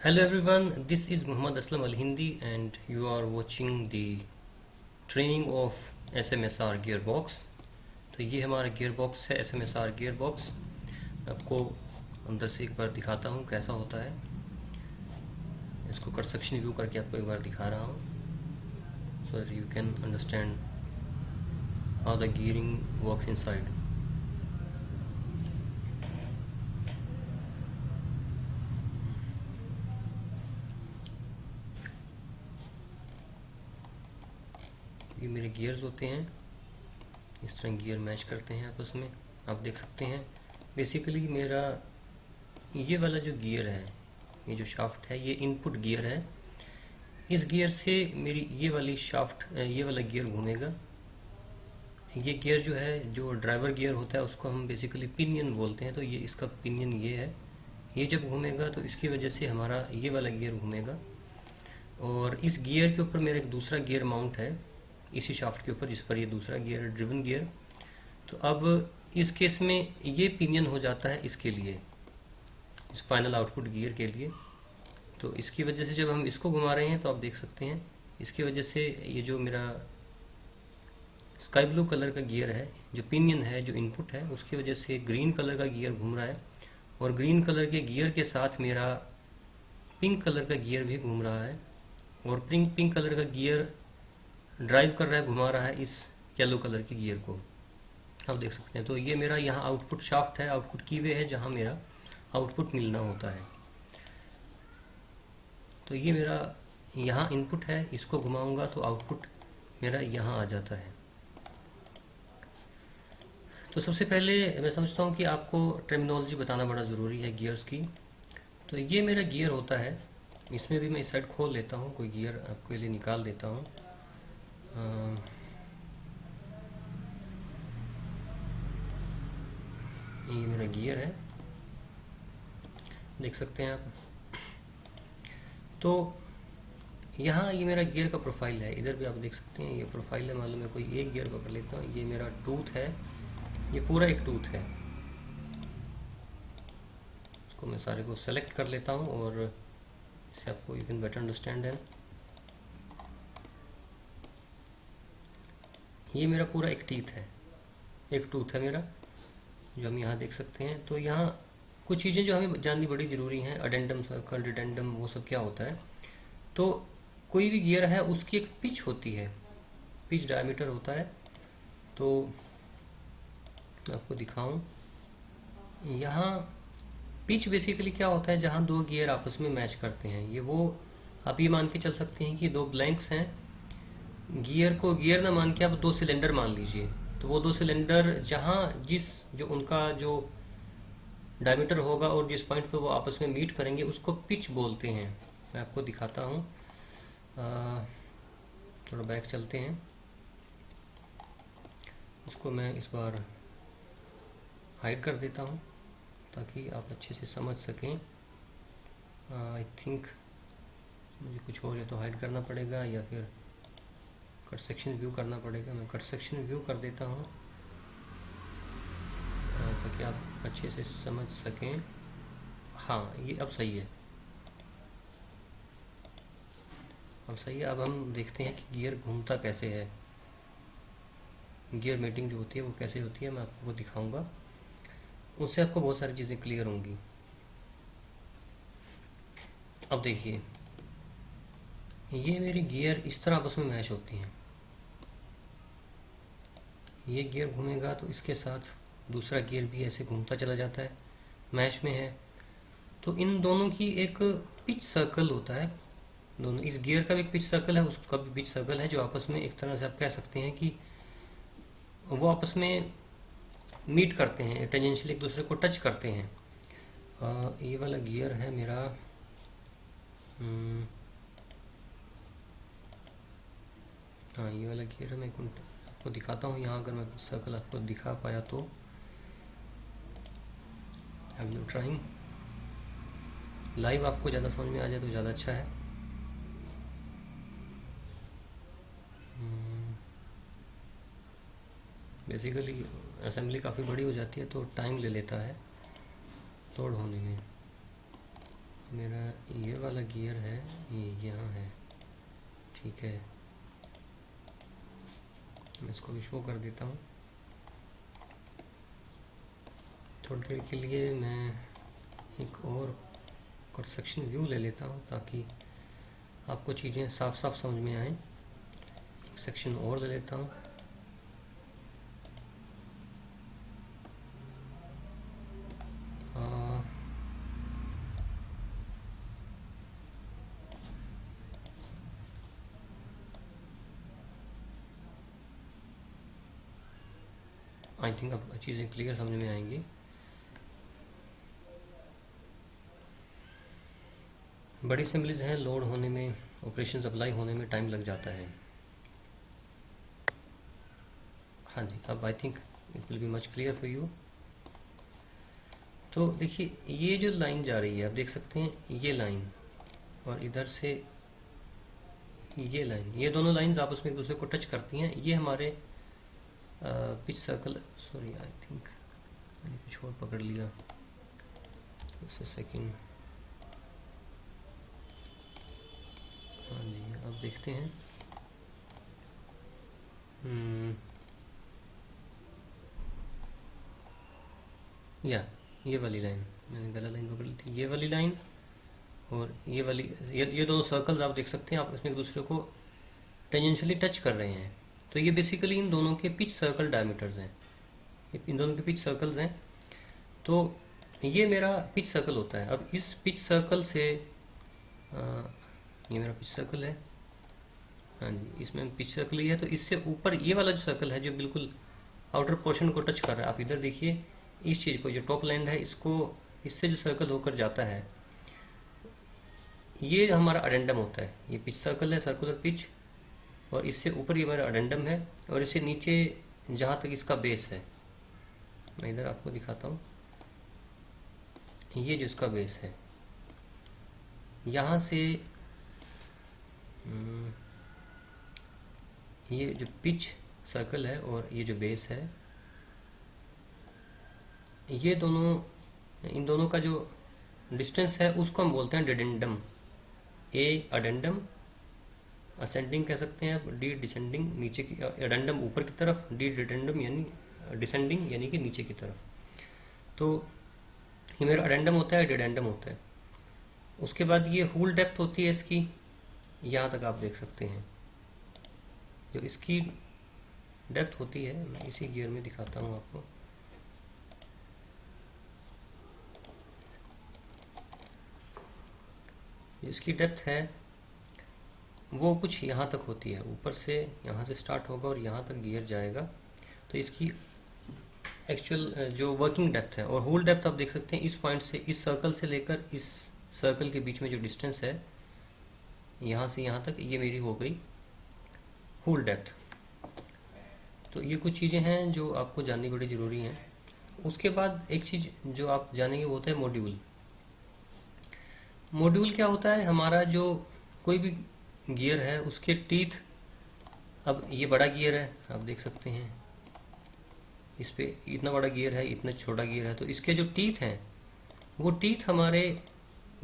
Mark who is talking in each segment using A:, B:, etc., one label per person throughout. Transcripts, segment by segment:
A: Hello everyone, this is Muhammad Aslam Al Hindi and you are watching the training of SMSR gearbox। तो ये हमारा gearbox है SMSR gearbox। आपको अंदर से एक बार दिखाता हूँ कैसा होता है। इसको कट सेक्शन व्यू करके आपको एक बार दिखा रहा हूँ so that you can understand how the gearing works inside। ये मेरे गियर्स होते हैं, इस तरह गियर मैच करते हैं आपस में। आप देख सकते हैं बेसिकली मेरा ये वाला जो गियर है, ये जो शाफ्ट है, ये इनपुट गियर है। इस गियर से मेरी ये वाली शाफ्ट, ये वाला गियर घूमेगा। ये गियर जो है, जो ड्राइवर गियर होता है, उसको हम बेसिकली पिनियन बोलते हैं। तो ये इसका पिनियन ये है। ये जब घूमेगा तो इसकी वजह से हमारा ये वाला गियर घूमेगा। और इस गियर के ऊपर मेरा एक दूसरा गियर माउंट है, इसी शाफ्ट के ऊपर, जिस पर ये दूसरा गियर है, ड्रिवन गियर। तो अब इस केस में ये पिनियन हो जाता है इसके लिए, इस फाइनल आउटपुट गियर के लिए। तो इसकी वजह से जब हम इसको घुमा रहे हैं तो आप देख सकते हैं इसकी वजह से ये जो मेरा स्काई ब्लू कलर का गियर है, जो पिनियन है, जो इनपुट है, उसकी वजह से ग्रीन कलर का गियर घूम रहा है। और ग्रीन कलर के गियर के साथ मेरा पिंक कलर का गियर भी घूम रहा है। और पिंक कलर का गियर ड्राइव कर रहा है, घुमा रहा है इस येलो कलर के गियर को। आप देख सकते हैं। तो ये मेरा यहाँ आउटपुट शाफ्ट है, आउटपुट कीवे है, जहाँ मेरा आउटपुट मिलना होता है। तो ये मेरा यहाँ इनपुट है, इसको घुमाऊंगा तो आउटपुट मेरा यहाँ आ जाता है। तो सबसे पहले मैं समझता हूँ कि आपको टर्मिनोलॉजी बताना बड़ा ज़रूरी है गियर्स की। तो ये मेरा गियर होता है, इसमें भी मैं इस साइड खोल लेता हूँ, कोई गियर आपके लिए निकाल देता हूँ। ये मेरा गियर है, देख सकते हैं आप। तो यहाँ ये मेरा गियर का प्रोफाइल है, इधर भी आप देख सकते हैं ये प्रोफाइल है। मालूम है कोई एक गियर पकड़ लेता हूँ, ये मेरा टूथ है, ये पूरा एक टूथ है। इसको मैं सारे को सेलेक्ट कर लेता हूँ और इससे आपको यू कैन बेटर अंडरस्टैंड है। ये मेरा पूरा एक टीथ है, एक टूथ है मेरा, जो हम यहाँ देख सकते हैं। तो यहाँ कुछ चीज़ें जो हमें जाननी बड़ी ज़रूरी हैं, अडेंडम सर्कल, डिडेंडम, वो सब क्या होता है। तो कोई भी गियर है उसकी एक पिच होती है, पिच डायमीटर होता है। तो मैं आपको दिखाऊं, यहाँ पिच बेसिकली क्या होता है, जहाँ दो गियर आपस में मैच करते हैं। ये वो, आप ये मान के चल सकते हैं कि दो ब्लैंक्स हैं। गियर को गियर ना मान के आप दो सिलेंडर मान लीजिए। तो वो दो सिलेंडर जहाँ जिस जो उनका जो डायमीटर होगा और जिस पॉइंट पे वो आपस में मीट करेंगे, उसको पिच बोलते हैं। मैं आपको दिखाता हूँ, थोड़ा बैक चलते हैं। इसको मैं इस बार हाइड कर देता हूँ ताकि आप अच्छे से समझ सकें। आई थिंक मुझे कुछ और या तो हाइड करना पड़ेगा या फिर कट सेक्शन व्यू करना पड़ेगा। मैं कट सेक्शन व्यू कर देता हूँ ताकि आप अच्छे से समझ सकें। हाँ, ये अब सही है, अब सही है। अब हम देखते हैं कि गियर घूमता कैसे है, गियर मेटिंग जो होती है वो कैसे होती है, मैं आपको वो दिखाऊंगा। उससे आपको बहुत सारी चीज़ें क्लियर होंगी। अब देखिए, ये मेरी गियर इस तरह आपस में मैच होती हैं। ये गियर घूमेगा तो इसके साथ दूसरा गियर भी ऐसे घूमता चला जाता है, मैच में है। तो इन दोनों की एक पिच सर्कल होता है, दोनों, इस गियर का भी एक पिच सर्कल है, उसका भी पिच सर्कल है, जो आपस में एक तरह से आप कह सकते हैं कि वो आपस में मीट करते हैं, टेंजेंशियल एक दूसरे को टच करते हैं। ये वाला गियर है मेरा, हाँ ये वाला गियर है। मैं एक मिनट आपको दिखाता हूँ यहाँ, अगर मैं सर्कल आपको दिखा पाया तो। आई एम ट्राइंग, लाइव आपको ज़्यादा समझ में आ जाए तो ज़्यादा अच्छा है। बेसिकली असेंबली काफ़ी बड़ी हो जाती है तो टाइम ले लेता है तोड़ होने में। मेरा ये वाला गियर है, ये यहाँ है, ठीक है। मैं इसको भी शो कर देता हूँ। थोड़ी देर के लिए मैं एक और क्रॉस सेक्शन व्यू ले लेता हूँ ताकि आपको चीज़ें साफ साफ समझ में आएँ। एक सेक्शन और ले लेता हूँ। आई थिंक अब चीज़ें क्लियर समझ में आएंगी। बड़ी असेंबलीज हैं, लोड होने में, ऑपरेशन अप्लाई होने में टाइम लग जाता है। हाँ जी, अब I think it will be much clear for you. तो देखिए, ये जो लाइन जा रही है, आप देख सकते हैं ये लाइन, और इधर से ये लाइन, ये दोनों लाइंस आपस में एक दूसरे को टच करती हैं। ये हमारे pitch circle, sorry I think मैंने कुछ और पकड़ लिया, जस्ट अ सेकंड। हाँ जी, अब देखते हैं। या ये वाली लाइन, मैंने गलत लाइन पकड़ ली थी। ये वाली लाइन और ये वाली, ये दोनों सर्कल्स आप देख सकते हैं, आप इसमें एक दूसरे को टेंजेंशियली टच कर रहे हैं। तो ये बेसिकली इन दोनों के पिच सर्कल डायमीटर्स हैं, इन दोनों के पिच सर्कल्स हैं। तो ये मेरा पिच सर्कल होता है। अब इस पिच सर्कल से ये मेरा पिच सर्कल है, हाँ जी, इसमें पिच सर्कल ही है। तो इससे ऊपर ये वाला जो सर्कल है जो बिल्कुल आउटर पोर्शन को टच कर रहा है, आप इधर देखिए इस चीज़ को, जो टॉप लैंड है, इसको, इससे जो सर्कल होकर जाता है, ये हमारा अडेंडम होता है। ये पिच सर्कल है, सर्कुलर पिच, और इससे ऊपर ये हमारा अडेंडम है, और इससे नीचे जहाँ तक इसका बेस है, मैं इधर आपको दिखाता हूँ, ये जो इसका बेस है, यहाँ से ये जो पिच सर्कल है और ये जो बेस है, ये दोनों, इन दोनों का जो डिस्टेंस है उसको हम बोलते हैं डेडेंडम। ए अडेंडम, असेंडिंग कह सकते हैं आप, डी डिसेंडिंग, नीचे की, अडेंडम ऊपर की तरफ, डी डिडेंडम यानी डिसेंडिंग यानी कि नीचे की तरफ। तो ये मेरा अडेंडम होता है, डिडेंडम होता है। उसके बाद ये होल डेप्थ होती है इसकी, यहाँ तक आप देख सकते हैं। जो इसकी डेप्थ होती है, मैं इसी गियर में दिखाता हूँ आपको। इसकी डेप्थ है वो कुछ यहाँ तक होती है, ऊपर से यहाँ से स्टार्ट होगा और यहाँ तक गियर जाएगा। तो इसकी एक्चुअल जो वर्किंग डेप्थ है, और होल डेप्थ आप देख सकते हैं इस पॉइंट से, इस सर्कल से लेकर इस सर्कल के बीच में जो डिस्टेंस है, यहाँ से यहाँ तक, ये मेरी हो गई होल डेप्थ। तो ये कुछ चीज़ें हैं जो आपको जाननी बड़ी ज़रूरी हैं। उसके बाद एक चीज़ जो आप जानेंगे वो होता है मॉड्यूल। मॉड्यूल क्या होता है? हमारा जो कोई भी गियर है उसके टीथ, अब ये बड़ा गियर है, आप देख सकते हैं इस पे इतना बड़ा गियर है, इतना छोटा गियर है, तो इसके जो टीथ हैं वो टीथ हमारे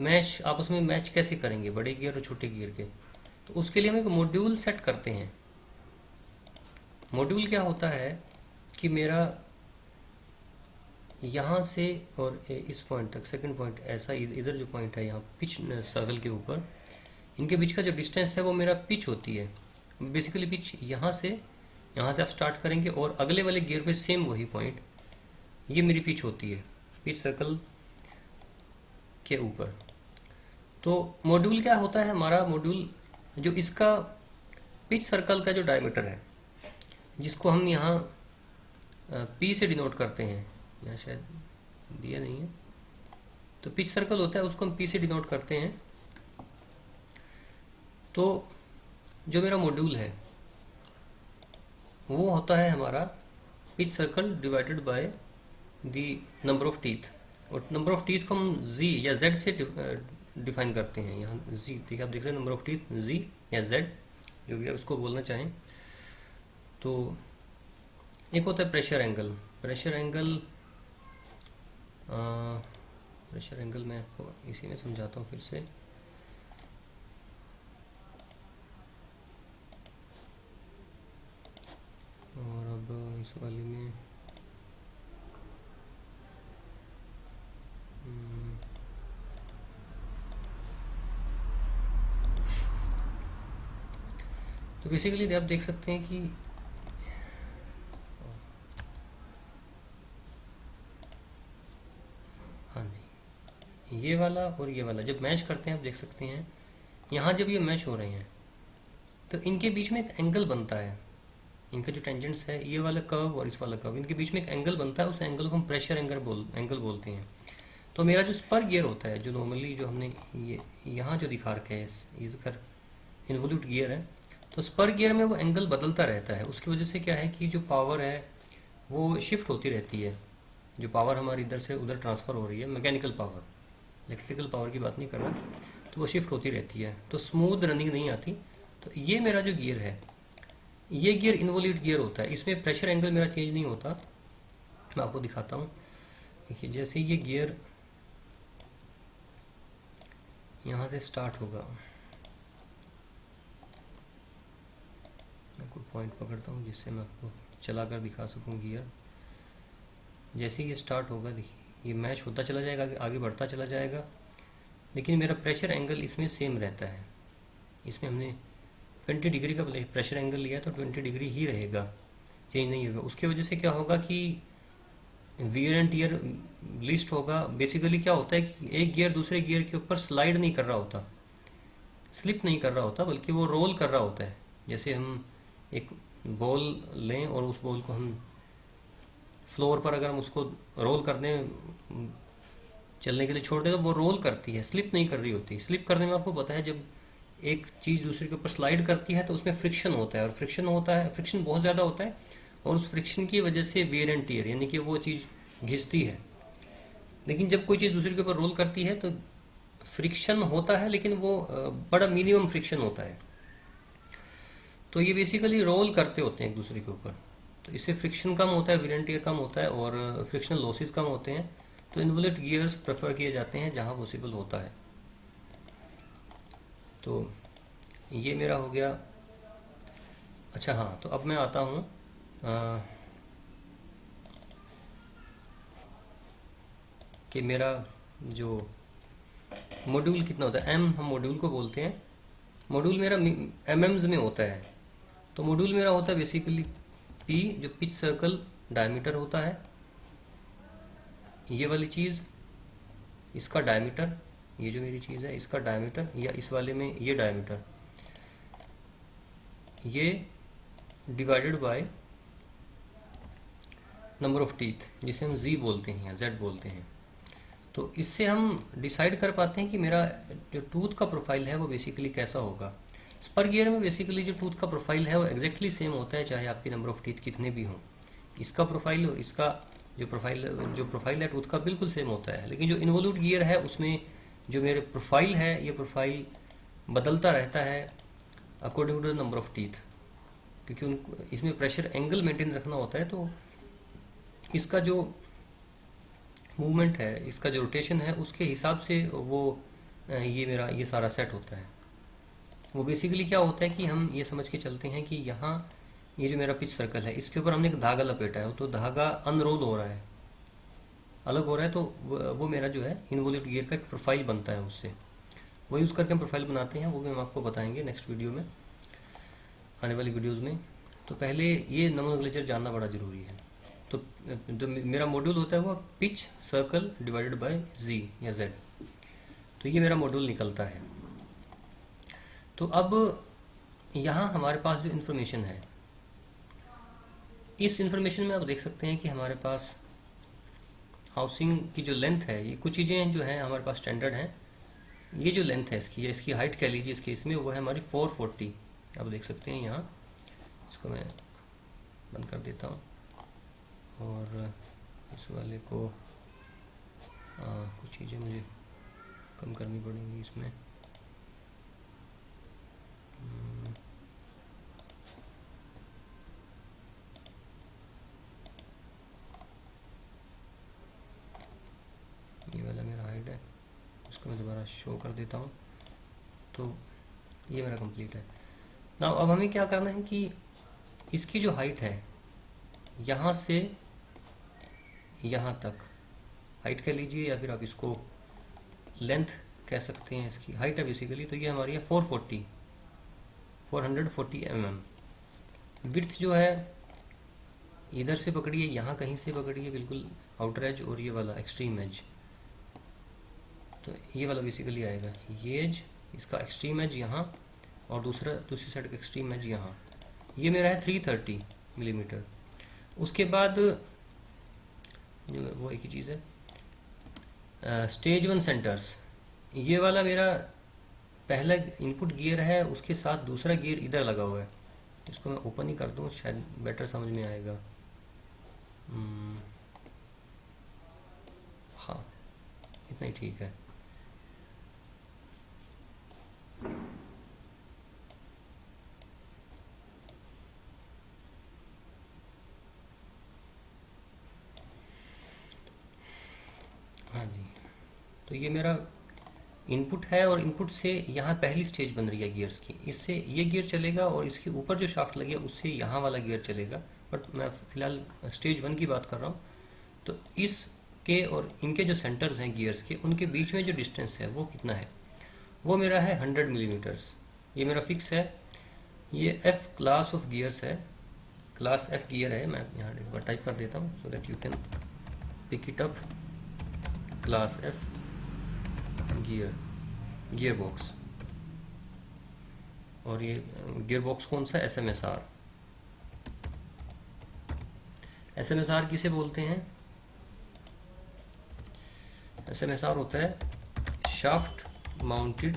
A: मैच, आपस में मैच कैसे करेंगे बड़े गियर और छोटे गियर के? तो उसके लिए हम एक मॉड्यूल सेट करते हैं। मॉड्यूल क्या होता है कि मेरा यहाँ से और इस पॉइंट तक, सेकंड पॉइंट ऐसा, इधर जो पॉइंट है यहाँ पिच सर्कल के ऊपर, इनके बीच का जो डिस्टेंस है वो मेरा पिच होती है। बेसिकली पिच यहाँ से आप स्टार्ट करेंगे और अगले वाले गियर पे सेम वही पॉइंट, ये मेरी पिच होती है पिच सर्कल के ऊपर। तो मॉड्यूल क्या होता है? हमारा मॉड्यूल जो इसका पिच सर्कल का जो डायमीटर है, जिसको हम यहाँ पी से डिनोट करते हैं, यहाँ शायद दिया नहीं है, तो पिच सर्कल होता है उसको हम पी से डिनोट करते हैं। तो जो मेरा मॉड्यूल है वो होता है हमारा pitch circle divided by the number of teeth, और नंबर ऑफ टीथ को हम जी या जेड से डिफाइन करते हैं। यहाँ जी, ठीक है, आप देख रहे हैं नंबर ऑफ टीथ, जी या जेड, जो भी आप उसको बोलना चाहें। तो एक होता है pressure angle. Pressure angle pressure angle मैं आपको इसी में समझाता हूँ फिर से। और अब इस वाली में तो बेसिकली आप देख सकते हैं कि हाँ जी, ये वाला और ये वाला जब मैच करते हैं आप देख सकते हैं यहाँ जब ये मैच हो रहे हैं तो इनके बीच में एक एंगल बनता है। इनका जो टेंजेंट्स है, ये वाला कर्व और इस वाला कर्व, इनके बीच में एक एंगल बनता है, उस एंगल को हम प्रेशर एंगल बोलते हैं। तो मेरा जो स्पर गियर होता है, जो नॉर्मली जो हमने ये यहाँ जो दिखा रखे है, ये खैर इन्वोल्यूट गियर है, तो स्पर गियर में वो एंगल बदलता रहता है। उसकी वजह से क्या है कि जो पावर है वो शिफ्ट होती रहती है। जो पावर हमारी इधर से उधर ट्रांसफ़र हो रही है, मैकेनिकल पावर, इलेक्ट्रिकल पावर की बात नहीं कर रहा, तो वो शिफ्ट होती रहती है, तो स्मूथ रनिंग नहीं आती। तो ये मेरा जो गियर है, ये गियर इन्वोल्यूट गियर होता है, इसमें प्रेशर एंगल मेरा चेंज नहीं होता। मैं आपको दिखाता हूँ। देखिए जैसे ये गियर यहाँ से स्टार्ट होगा, मैं कोई पॉइंट पकड़ता हूँ जिससे मैं आपको चला कर दिखा सकूँ गियर। जैसे ये स्टार्ट होगा, देखिए ये मैच होता चला जाएगा, आगे बढ़ता चला जाएगा, लेकिन मेरा प्रेशर एंगल इसमें सेम रहता है। इसमें हमने 20 डिग्री का प्रेशर एंगल लिया तो 20 डिग्री ही रहेगा, चेंज नहीं होगा। उसकी वजह से क्या होगा कि वियर एंड टीयर लिस्ट होगा। बेसिकली क्या होता है कि एक गियर दूसरे गियर के ऊपर स्लाइड नहीं कर रहा होता, स्लिप नहीं कर रहा होता, बल्कि वो रोल कर रहा होता है। जैसे हम एक बॉल लें और उस बॉल को हम फ्लोर पर अगर हम उसको रोल कर दें, चलने के लिए छोड़ दें, तो वो रोल करती है, स्लिप नहीं कर रही होती। स्लिप करने में आपको पता है, जब एक चीज़ दूसरे के ऊपर स्लाइड करती है तो उसमें फ्रिक्शन होता है, और फ्रिक्शन बहुत ज़्यादा होता है, और उस फ्रिक्शन की वजह से वेयर एंड टीयर, यानी कि वो चीज़ घिसती है। लेकिन जब कोई चीज़ दूसरे के ऊपर रोल करती है तो फ्रिक्शन होता है, लेकिन वो बड़ा मिनिमम फ्रिक्शन होता है। तो ये बेसिकली रोल करते होते हैं एक दूसरे के ऊपर, तो इससे फ्रिक्शन कम होता है, वेयर एंड टीयर कम होता है, और फ्रिक्शनल लॉसेस कम होते हैं। तो इन्वोल्यूट गियर्स प्रेफर किए जाते हैं जहाँ पॉसिबल होता है। तो ये मेरा हो गया। अच्छा हाँ, तो अब मैं आता हूँ कि मेरा जो मॉड्यूल कितना होता है, एम हम मॉड्यूल को बोलते हैं। मॉड्यूल मेरा एमएम्स में होता है। तो मॉड्यूल मेरा होता है बेसिकली पी, जो पिच सर्कल डायमीटर होता है, ये वाली चीज़, इसका डायमीटर, ये जो मेरी चीज़ है इसका डायमीटर, या इस वाले में ये डायमीटर, ये divided by number of teeth, जिसे हम जी बोलते हैं या जेड बोलते हैं। तो इससे हम डिसाइड कर पाते हैं कि मेरा जो टूथ का प्रोफाइल है वो बेसिकली कैसा होगा। स्पर गियर में बेसिकली जो टूथ का प्रोफाइल है वो एग्जैक्टली सेम होता है, चाहे आपकी नंबर ऑफ टीथ कितने भी हों। इसका प्रोफाइल और इसका जो प्रोफाइल है टूथ का बिल्कुल सेम होता है। लेकिन जो इन्वोल्यूट गियर है उसमें जो मेरे प्रोफाइल है, ये प्रोफाइल बदलता रहता है according to the number of teeth, क्योंकि उनको इसमें प्रेशर एंगल मेंटेन रखना होता है। तो इसका जो मूवमेंट है, इसका जो रोटेशन है, उसके हिसाब से वो ये मेरा ये सारा सेट होता है। वो बेसिकली क्या होता है कि हम ये समझ के चलते हैं कि यहाँ ये जो मेरा पिच सर्कल है, इसके ऊपर हमने एक धागा लपेटा है, तो धागा अनरोल हो रहा है, अलग हो रहा है, तो वो मेरा जो है इन्वोल्यूट गियर का एक प्रोफाइल बनता है उससे। वो यूज़ करके हम प्रोफाइल बनाते हैं, वो भी हम आपको बताएंगे नेक्स्ट वीडियो में, आने वाली वीडियोज़ में। तो पहले ये नोमेनक्लेचर जानना बड़ा ज़रूरी है। तो जो मेरा मॉड्यूल होता है वो पिच सर्कल डिवाइडेड बाय जी या जेड, तो ये मेरा मॉड्यूल निकलता है। तो अब यहाँ हमारे पास जो इन्फॉर्मेशन है, इस इन्फॉर्मेशन में आप देख सकते हैं कि हमारे पास हाउसिंग की जो लेंथ है, ये कुछ चीज़ें जो हैं हमारे पास स्टैंडर्ड हैं। ये जो लेंथ है इसकी, या इसकी हाइट कह लीजिए इस केस में, वो है हमारी 440। आप देख सकते हैं यहाँ, इसको मैं बंद कर देता हूँ, और इस वाले को कुछ चीज़ें मुझे कम करनी पड़ेंगी इसमें। ये वाला मेरा हाइट इसको मैं दोबारा शो कर देता हूँ। तो ये मेरा कंप्लीट है। नाउ अब हमें क्या करना है कि इसकी जो हाइट है यहाँ से यहाँ तक, हाइट कह लीजिए या फिर आप इसको लेंथ कह सकते हैं, इसकी हाइट है बेसिकली। तो ये हमारी है 440 विड्थ जो है इधर से पकड़िए, यहाँ कहीं से पकड़िए, बिल्कुल आउटर एज और ये वाला एक्सट्रीम एज। तो ये वाला बेसिकली आएगा, ये एज इसका एक्सट्रीम एज यहाँ और दूसरी साइड का एक्सट्रीम एज यहाँ। ये मेरा है 330 मिलीमीटर। उसके बाद वो एक ही चीज़ है, स्टेज 1 सेंटर्स। ये वाला मेरा पहला इनपुट गियर है, उसके साथ दूसरा गियर इधर लगा हुआ है। इसको मैं ओपन ही कर दूँ, शायद बेटर समझ में आएगा। हाँ, इतना ही ठीक है। हाँ जी, तो ये मेरा इनपुट है और इनपुट से यहाँ पहली स्टेज बन रही है गियर्स की। इससे ये गियर चलेगा और इसके ऊपर जो शाफ्ट लगे उससे यहाँ वाला गियर चलेगा। बट मैं फ़िलहाल स्टेज 1 की बात कर रहा हूँ। तो इसके और इनके जो सेंटर्स हैं गियर्स के, उनके बीच में जो डिस्टेंस है वो कितना है, वो मेरा है 100 मिलीमीटर्स। ये मेरा फिक्स है। ये एफ क्लास ऑफ गियर्स है, क्लास एफ गियर है। मैं यहाँ एक बार टाइप कर देता हूँ so that you can pick it up. Class F gear box. और ये गियर बॉक्स कौन सा, SMSR। SMSR किसे बोलते हैं? SMSR होता है शाफ्ट माउंटेड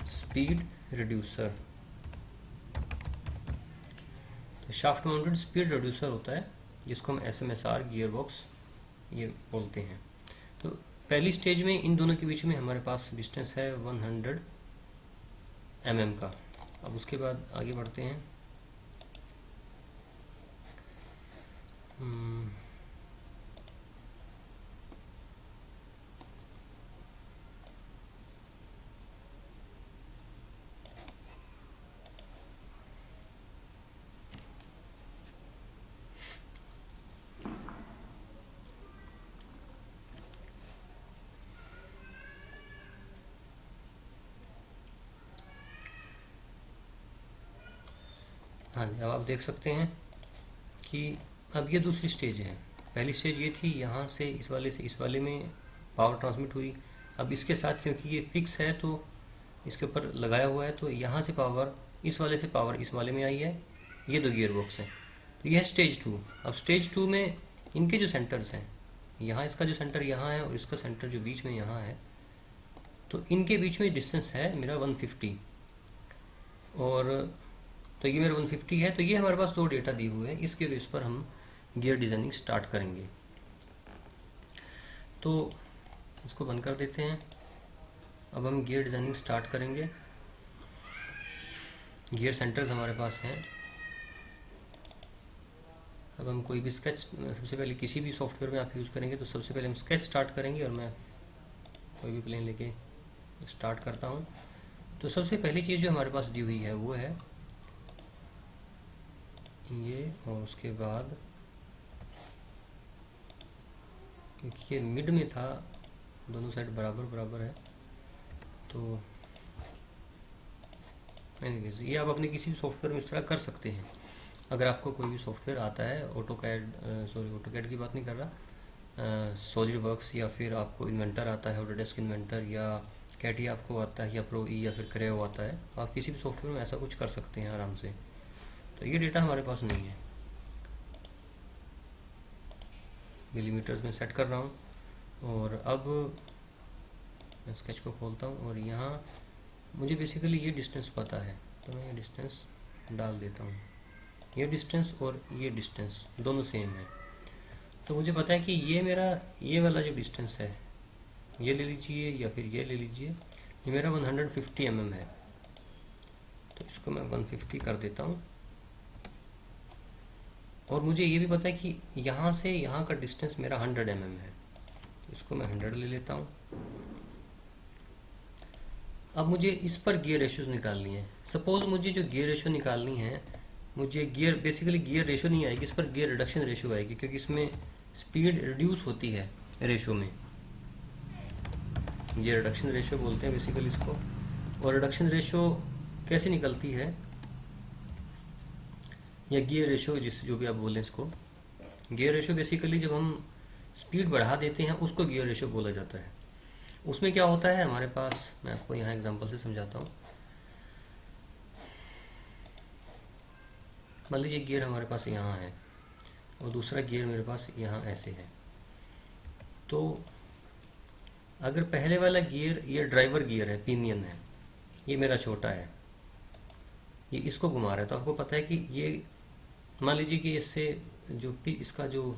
A: स्पीड रिड्यूसर। तो शाफ्ट माउंटेड स्पीड रिड्यूसर होता है जिसको हम SMSR गियर बॉक्स ये बोलते हैं। तो पहली स्टेज में इन दोनों के बीच में हमारे पास डिस्टेंस है 100 mm का। अब उसके बाद आगे बढ़ते हैं। हाँ जी, अब आप देख सकते हैं कि अब ये दूसरी स्टेज है। पहली स्टेज ये थी, यहाँ से इस वाले से इस वाले में पावर ट्रांसमिट हुई। अब इसके साथ क्योंकि ये फिक्स है तो इसके ऊपर लगाया हुआ है, तो यहाँ से पावर इस वाले से पावर इस वाले में आई है। ये दो गियर बॉक्स है। तो यह है स्टेज 2। अब स्टेज 2 में इनके जो सेंटर्स हैं, यहाँ इसका जो सेंटर यहाँ है और इसका सेंटर जो बीच में यहाँ है, तो इनके बीच में डिस्टेंस है मेरा 150। और तो ये मेरा 150 है। तो ये हमारे पास दो डेटा दिए हुए हैं, इसके बेस पर हम गियर डिज़ाइनिंग स्टार्ट करेंगे। तो इसको बंद कर देते हैं। अब हम गियर डिज़ाइनिंग स्टार्ट करेंगे। गियर सेंटर्स हमारे पास हैं। अब हम कोई भी स्केच, सबसे पहले किसी भी सॉफ्टवेयर में आप यूज़ करेंगे तो सबसे पहले हम स्केच स्टार्ट करेंगे। और मैं कोई भी प्लेन लेके स्टार्ट करता हूँ। तो सबसे पहली चीज़ जो हमारे पास दी हुई है वो है ये, और उसके बाद क्योंकि ये मिड में था, दोनों साइड बराबर बराबर है, तो एनीवेज ये आप अपने किसी भी सॉफ्टवेयर में इस तरह कर सकते हैं। अगर आपको कोई भी सॉफ्टवेयर आता है, ऑटोकैड की बात नहीं कर रहा, सॉलिड वर्क्स, या फिर आपको इन्वेंटर आता है, ऑटोडेस्क इन्वेंटर, या कैटिया आपको आता है, या प्रो ई, या फिर क्रेओ आता है, तो आप किसी भी सॉफ्टवेयर में ऐसा कुछ कर सकते हैं आराम से। तो ये डेटा हमारे पास नहीं है, मिलीमीटर्स में सेट कर रहा हूँ। और अब मैं स्केच को खोलता हूँ और यहाँ मुझे बेसिकली ये डिस्टेंस पता है, तो मैं ये डिस्टेंस डाल देता हूँ। ये डिस्टेंस और ये डिस्टेंस दोनों सेम है। तो मुझे पता है कि ये मेरा ये वाला जो डिस्टेंस है, ये ले लीजिए या फिर ये ले लीजिए, ये मेरा 150 mm है। तो इसको मैं 150 कर देता हूँ। और मुझे ये भी पता है कि यहाँ से यहाँ का डिस्टेंस मेरा 100 mm है। इसको मैं 100 ले लेता हूँ। अब मुझे इस पर गियर रेशियोज निकालनी है। सपोज मुझे जो गियर रेशियो निकालनी है, मुझे बेसिकली गियर रेशियो नहीं आएगी, इस पर गियर रिडक्शन रेशियो आएगी, क्योंकि इसमें स्पीड रिड्यूस होती है रेशियो में। गियर रिडक्शन रेशियो बोलते हैं बेसिकली इसको। और रिडक्शन रेशियो कैसे निकलती है, या गियर रेशियो जो भी आप बोलें इसको, गियर रेशियो बेसिकली जब हम स्पीड बढ़ा देते हैं उसको गियर रेशियो बोला जाता है। उसमें क्या होता है हमारे पास, मैं आपको यहाँ एग्जांपल से समझाता हूँ। मान लीजिए गियर हमारे पास यहाँ है और दूसरा गियर मेरे पास यहाँ ऐसे है। तो अगर पहले वाला गियर, ये ड्राइवर गियर है, पिनियन है, ये मेरा छोटा है, ये इसको घुमा रहा है, तो आपको पता है कि ये, मान लीजिए कि इससे जो इसका जो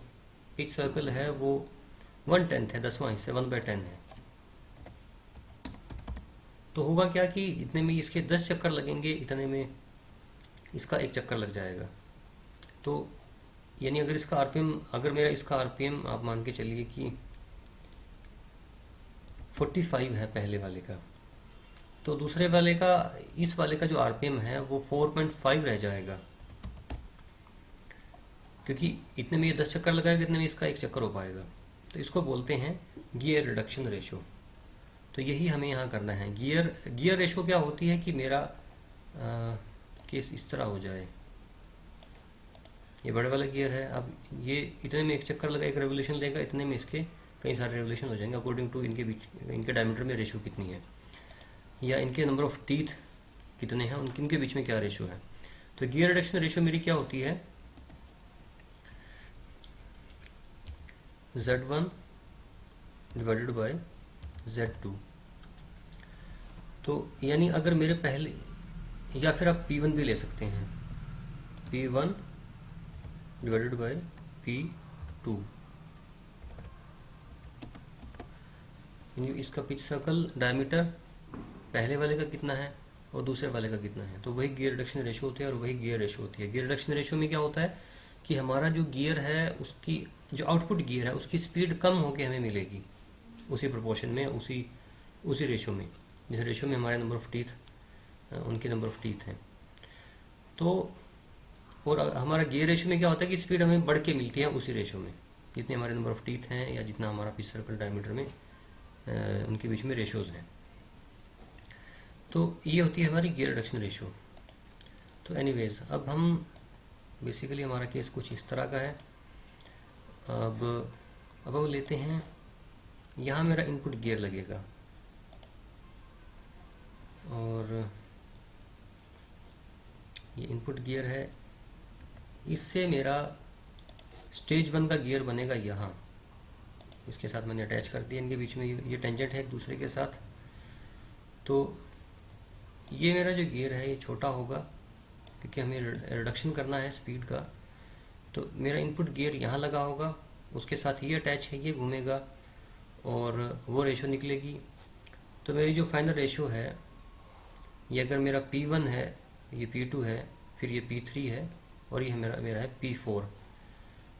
A: पिच सर्कल है वो 1/10 है, 10वां हिस्सा 1/10 है। तो होगा क्या कि इतने में इसके 10 चक्कर लगेंगे, इतने में इसका 1 चक्कर लग जाएगा। तो यानी अगर इसका आरपीएम, अगर मेरा इसका आरपीएम आप मान के चलिए कि 45 है पहले वाले का, तो दूसरे वाले का, इस वाले का जो आरपीएम है वो 4.5 रह जाएगा, क्योंकि इतने में ये 10 चक्कर लगाएगा, इतने में इसका 1 चक्कर हो पाएगा। तो इसको बोलते हैं गियर रिडक्शन रेशियो। तो यही हमें यहाँ करना है। गियर रेशियो क्या होती है कि मेरा केस इस तरह हो जाए, ये बड़े वाला गियर है, अब ये इतने में 1 चक्कर लगा, 1 रेवोल्यूशन लेगा, इतने में इसके कई सारे रेवोल्यूशन हो जाएंगे अकॉर्डिंग टू इनके बीच, इनके डायमीटर में रेशियो कितनी है, या इनके नंबर ऑफ टीथ कितने हैं, उनके बीच में क्या रेशियो है। तो गियर रिडक्शन रेशियो मेरी क्या होती है, Z1 डिवाइडेड बाय Z2। तो यानी अगर मेरे पहले, या फिर आप P1 भी ले सकते हैं, P1 डिवाइडेड बाय P2, यानी इसका पिच सर्कल डायमीटर पहले वाले का कितना है और दूसरे वाले का कितना है, तो वही गियर रिडक्शन रेशियो होती है और वही गियर रेशियो होती है। गियर रिडक्शन रेशियो में क्या होता है कि हमारा जो गियर है, उसकी जो आउटपुट गियर है उसकी स्पीड कम होकर हमें मिलेगी, उसी प्रोपोर्शन में, उसी रेशियो में, जिस रेशियो में हमारे नंबर ऑफ टीथ, उनके नंबर ऑफ टीथ हैं। तो और हमारा गियर रेशियो में क्या होता है कि स्पीड हमें बढ़ के मिलती है उसी रेशियो में, जितने हमारे नंबर ऑफ टीथ हैं या जितना हमारा पिच सर्कल डायमीटर में उनके बीच में रेशियोज हैं। तो ये होती है हमारी गियर रिडक्शन रेशियो। तो एनीवेज, अब हम बेसिकली हमारा केस कुछ इस तरह का है। अब हम लेते हैं, यहाँ मेरा इनपुट गियर लगेगा और ये इनपुट गियर है, इससे मेरा स्टेज 1 का गियर बनेगा यहाँ, इसके साथ मैंने अटैच कर दिया, इनके बीच में ये टेंजेंट है एक दूसरे के साथ। तो ये मेरा जो गियर है ये छोटा होगा, क्योंकि हमें रिडक्शन करना है स्पीड का। तो मेरा इनपुट गियर यहाँ लगा होगा, उसके साथ ये अटैच है, ये घूमेगा और वो रेशियो निकलेगी। तो मेरी जो फाइनल रेशियो है, ये अगर मेरा P1 है, ये P2 है, फिर ये P3 है और ये मेरा है P4।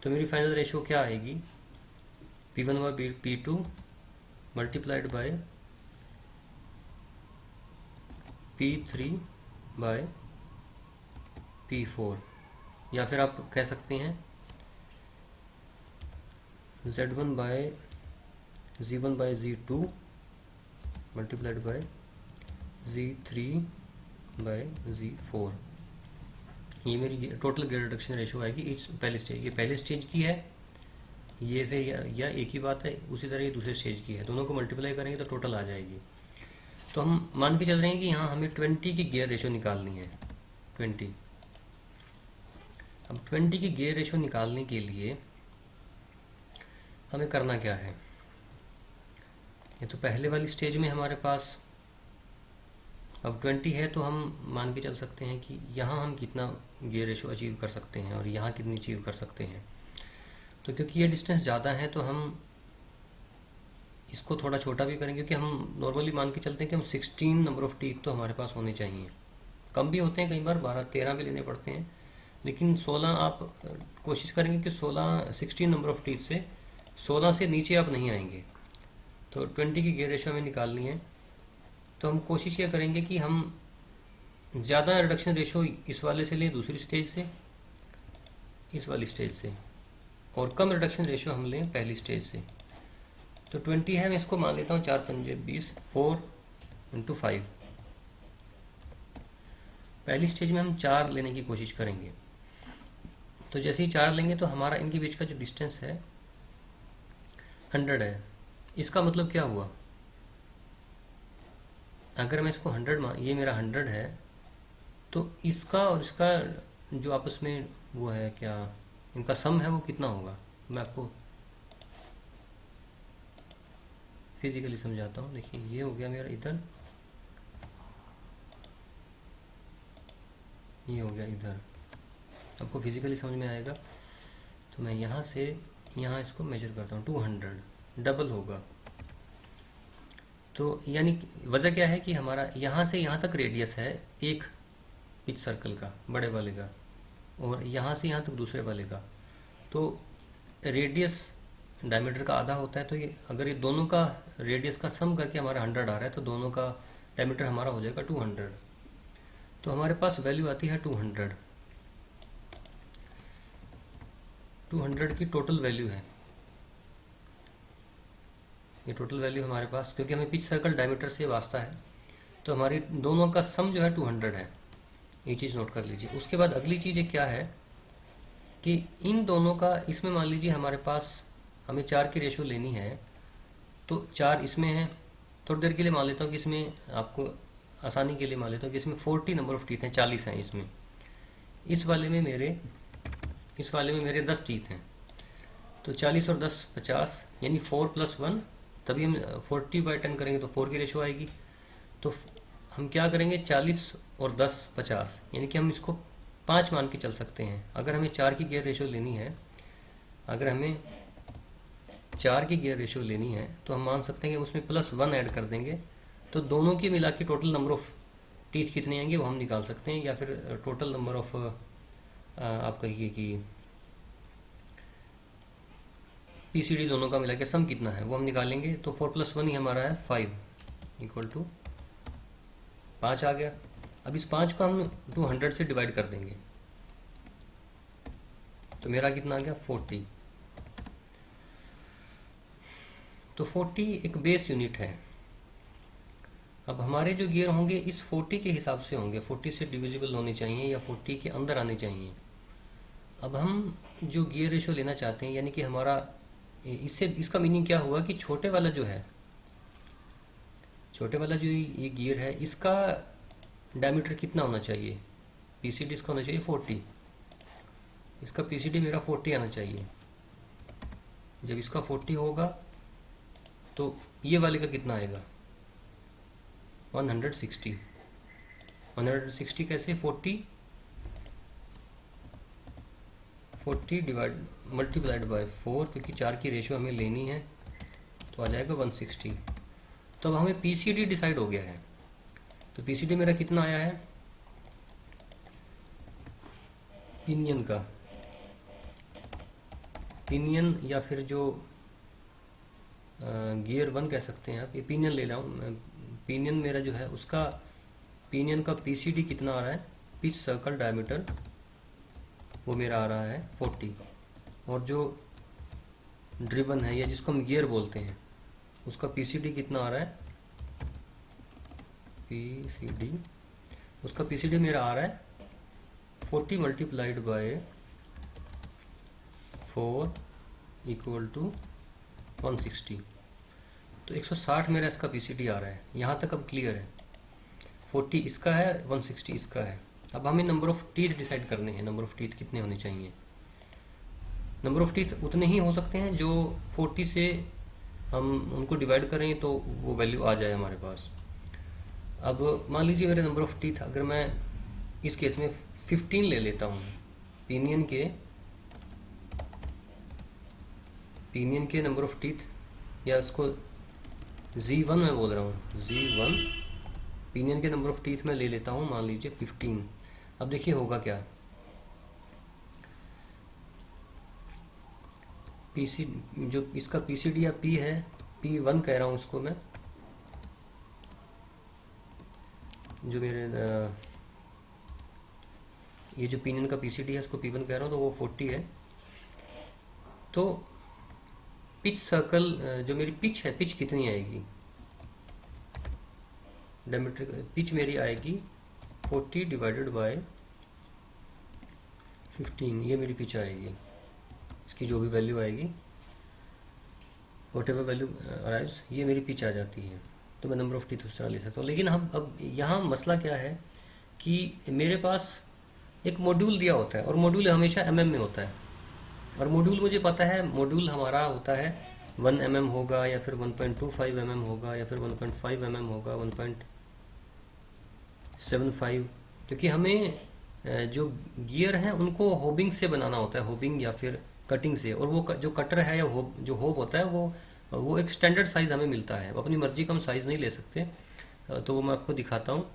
A: तो मेरी फाइनल रेशियो क्या आएगी, P1 by P2 multiplied by P3 bye P4, या फिर आप कह सकते हैं Z1 by Z1 by Z2 multiplied by Z3 by Z4। ये मेरी टोटल गियर रिडक्शन रेशियो आएगी इस पहले स्टेज। ये पहले स्टेज की है, ये फिर या एक ही बात है, उसी तरह ये दूसरे स्टेज की है, दोनों को मल्टीप्लाई करेंगे तो टोटल आ जाएगी। तो हम मान के चल रहे हैं कि यहाँ हमें 20 की गियर रेशियो निकालनी है, 20। अब 20 की गियर रेशियो निकालने के लिए हमें करना क्या है, ये तो पहले वाली स्टेज में हमारे पास अब 20 है, तो हम मान के चल सकते हैं कि यहाँ हम कितना गियर रेशियो अचीव कर सकते हैं और यहाँ कितनी अचीव कर सकते हैं। तो क्योंकि ये डिस्टेंस ज़्यादा है तो हम इसको थोड़ा छोटा भी करेंगे, क्योंकि हम नॉर्मली मान के चलते हैं कि हम 16 नंबर ऑफ टीथ तो हमारे पास होने चाहिए। कम भी होते हैं, कई बार 12-13 भी लेने पड़ते हैं, लेकिन 16 आप कोशिश करेंगे कि 16 नंबर ऑफ टीथ से 16 से नीचे आप नहीं आएंगे, तो 20 की गियर रेशो हमें निकालनी है। तो हम कोशिश ये करेंगे कि हम ज़्यादा रिडक्शन रेशो इस वाले से लें, दूसरी स्टेज से, इस वाली स्टेज से, और कम रिडक्शन रेशो हम लें पहली स्टेज से। तो 20 है, मैं इसको मान लेता हूँ 4 पंजे 20, 4 × 5। पहली स्टेज में हम 4 लेने की कोशिश करेंगे। तो जैसे ही 4 लेंगे तो हमारा इनके बीच का जो डिस्टेंस है 100 है। इसका मतलब क्या हुआ, अगर मैं इसको 100 मान, ये मेरा 100 है, तो इसका और इसका जो आपस में वो है क्या, इनका सम है वो कितना होगा, मैं आपको फिजिकली समझाता हूँ। देखिए ये हो गया मेरा इधर, ये हो गया इधर, आपको फिजिकली समझ में आएगा। तो मैं यहाँ से यहाँ इसको मेजर करता हूँ, 200 डबल होगा। तो यानी वजह क्या है कि हमारा यहाँ से यहाँ तक रेडियस है एक पिच सर्कल का, बड़े वाले का, और यहाँ से यहाँ तक दूसरे वाले का। तो रेडियस डायमीटर का आधा होता है। तो ये अगर ये दोनों का रेडियस का सम करके हमारा 100 आ रहा है, तो दोनों का डायमीटर हमारा हो जाएगा 200। तो हमारे पास वैल्यू आती है 200। 200 की टोटल वैल्यू है ये, टोटल वैल्यू हमारे पास, क्योंकि हमें पिच सर्कल डायमीटर से वास्ता है, तो हमारी दोनों का सम जो है 200 है। ये चीज़ नोट कर लीजिए। उसके बाद अगली चीज़ क्या है कि इन दोनों का, इसमें मान लीजिए हमारे पास हमें 4 की रेशो लेनी है, तो 4 इसमें है। थोड़ी देर के लिए मान लेता हूँ कि इसमें, आपको आसानी के लिए मान लेता हूँ कि इसमें 40 नंबर ऑफ टीथ हैं, 40 हैं इसमें। इस वाले में मेरे 10 टीथ हैं। तो 40 और 10 50, यानी 4 + 1, तभी हम 40/10 करेंगे तो 4 की रेशो आएगी। तो हम क्या करेंगे, 40 और 10 50, यानी कि हम इसको 5 मान के चल सकते हैं। अगर हमें 4 की गियर रेशो लेनी है, अगर हमें 4 की गियर रेशो लेनी है, तो हम मान सकते हैं कि उसमें +1 ऐड कर देंगे, तो दोनों की मिला के टोटल नंबर ऑफ टीथ कितने आएंगे वो हम निकाल सकते हैं। या फिर टोटल नंबर ऑफ, आप कहिए कि पीसीडी दोनों का मिला के सम कितना है वो हम निकालेंगे। तो 4 + 1 ही हमारा है 5 = 5 आ गया। अब इस 5 को हम 200 से डिवाइड कर देंगे, तो मेरा कितना आ गया 40। तो 40 एक बेस यूनिट है। अब हमारे जो गियर होंगे इस 40 के हिसाब से होंगे, 40 से डिविजिबल होने चाहिए या 40 के अंदर आने चाहिए। अब हम जो गियर रेशो लेना चाहते हैं, यानी कि हमारा इससे, इसका मीनिंग क्या हुआ कि छोटे वाला जो ये गियर है, इसका डायमीटर कितना होना चाहिए, पीसीडी इसका होना चाहिए 40। इसका पीसीडी मेरा 40 आना चाहिए। जब इसका 40 होगा तो ये वाले का कितना आएगा, 160। 160 कैसे, 40 मल्टीप्लाइड बाय 4, क्योंकि 4 की रेशो हमें लेनी है, तो आ जाएगा 160। तो अब हमें पीसीडी डिसाइड हो गया है। तो पीसीडी मेरा कितना आया है, पिनियन या फिर जो गियर 1 कह सकते हैं आप, ये पिनियन ले रहा हूँ मैं। पिनियन मेरा जो है उसका, पिनियन का पीसीडी कितना आ रहा है, पिच सर्कल डायमीटर, वो मेरा आ रहा है 40। और जो ड्रिवन है या जिसको हम गियर बोलते हैं, उसका पीसीडी कितना आ रहा है, उसका पीसीडी मेरा आ रहा है 40 मल्टीप्लाइड बाय 4 = 160। तो 160 मेरा इसका पीसीडी आ रहा है। यहाँ तक अब क्लियर है। 40 इसका है, 160 इसका है। अब हमें नंबर ऑफ टीथ डिसाइड करने हैं, नंबर ऑफ टीथ कितने होने चाहिए। नंबर ऑफ टीथ उतने ही हो सकते हैं जो 40 से हम उनको डिवाइड करें तो वो वैल्यू आ जाए हमारे पास। अब मान लीजिए मेरे नंबर ऑफ टीथ, अगर मैं इस केस में 15 ले लेता हूँ, पिनियन के नंबर ऑफ टीथ, या इसको Z1 मैं बोल रहा हूँ, Z1 पिनियन के नंबर ऑफ टीथ में ले लेता हूँ, मान लीजिए 15। अब देखिए होगा क्या, पीसी जो इसका पीसीडी या पी है P1 कह रहा हूँ इसको मैं, जो मेरे ये जो पिनियन का PCD है उसको P1 कह रहा हूँ, तो वो 40 है। तो पिच सर्कल जो मेरी पिच है, पिच कितनी आएगी, डायमीटर पिच मेरी आएगी 40 डिवाइडेड बाय 15, ये मेरी पिच आएगी। इसकी जो भी वैल्यू आएगी, वट एवर वैल्यू अराइव्स, ये मेरी पिच आ जाती है। तो मैं नंबर ऑफ टीथ उस तरह ले सकता हूँ। लेकिन हम अब यहाँ मसला क्या है कि मेरे पास एक मॉड्यूल दिया होता है, और मॉड्यूल हमेशा mm में होता है, और मॉड्यूल मुझे पता है मॉड्यूल हमारा होता है 1 mm होगा, या फिर 1.25 mm होगा, या फिर 1.5 mm होगा, 1.75, क्योंकि हमें जो गियर हैं उनको होबिंग से बनाना होता है, होबिंग या फिर कटिंग से। और वो जो कटर है या जो होब होता है वो एक स्टैंडर्ड साइज़ हमें मिलता है, अपनी मर्जी का हम साइज़ नहीं ले सकते। तो वो मैं आपको दिखाता हूँ।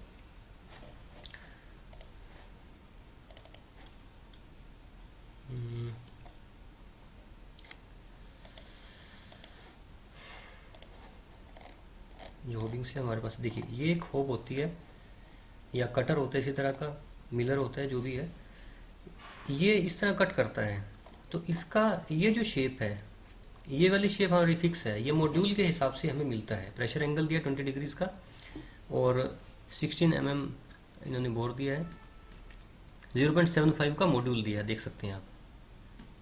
A: जो होबिंग से हमारे पास देखिए, ये एक होब होती है या कटर होता है, इसी तरह का मिलर होता है, जो भी है, ये इस तरह कट करता है। तो इसका ये जो शेप है, ये वाली शेप हमारी फिक्स है, ये मॉड्यूल के हिसाब से हमें मिलता है। प्रेशर एंगल दिया 20 डिग्रीज का, और 16 mm इन्होंने बोर दिया है, 0.75 का मॉड्यूल दिया है, देख सकते हैं आप।